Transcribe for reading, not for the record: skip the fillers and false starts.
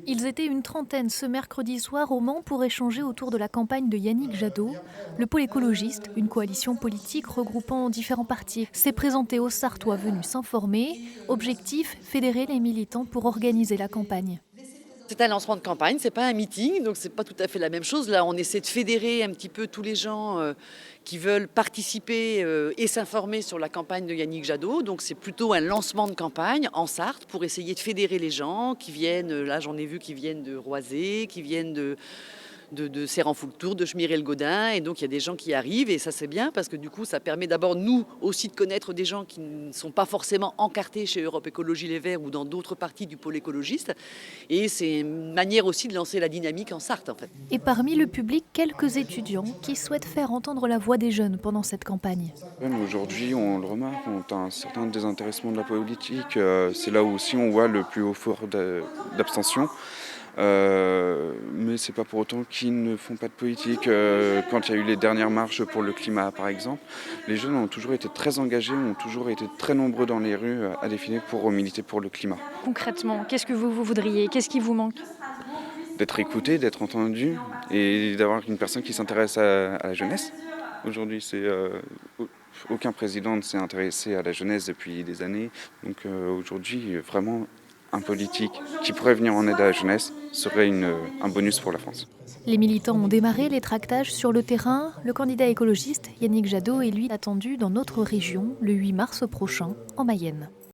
Ils étaient une trentaine ce mercredi soir au Mans pour échanger autour de la campagne de Yannick Jadot. Le pôle écologiste, une coalition politique regroupant différents partis, s'est présenté aux Sarthois venus s'informer. Objectif, fédérer les militants pour organiser la campagne. C'est un lancement de campagne, c'est pas un meeting, donc c'est pas tout à fait la même chose. Là, on essaie de fédérer un petit peu tous les gens qui veulent participer et s'informer sur la campagne de Yannick Jadot. Donc c'est plutôt un lancement de campagne en Sarthe pour essayer de fédérer les gens qui viennent, là j'en ai vu qui viennent de Roisey, qui viennent de Serran-Foultour, de Schmirel-Godin, et donc il y a des gens qui arrivent, et ça c'est bien parce que du coup ça permet d'abord nous aussi de connaître des gens qui ne sont pas forcément encartés chez Europe Écologie Les Verts ou dans d'autres parties du pôle écologiste, et c'est une manière aussi de lancer la dynamique en Sarthe en fait. Et parmi le public, quelques étudiants qui souhaitent faire entendre la voix des jeunes pendant cette campagne. Même aujourd'hui, on le remarque, on a un certain désintéressement de la politique. C'est là où aussi on voit le plus haut fort d'abstention. Mais c'est pas pour autant qu'ils ne font pas de politique. Quand il y a eu les dernières marches pour le climat, par exemple, les jeunes ont toujours été très engagés, ont toujours été très nombreux dans les rues à défiler pour militer pour le climat. Concrètement, qu'est-ce que vous voudriez? Qu'est-ce qui vous manque? D'être écouté, d'être entendu et d'avoir une personne qui s'intéresse à la jeunesse. Aujourd'hui, aucun président ne s'est intéressé à la jeunesse depuis des années. Donc aujourd'hui, vraiment, un politique qui pourrait venir en aide à la jeunesse serait un bonus pour la France. Les militants ont démarré les tractages sur le terrain. Le candidat écologiste, Yannick Jadot, est lui attendu dans notre région le 8 mars prochain, en Mayenne.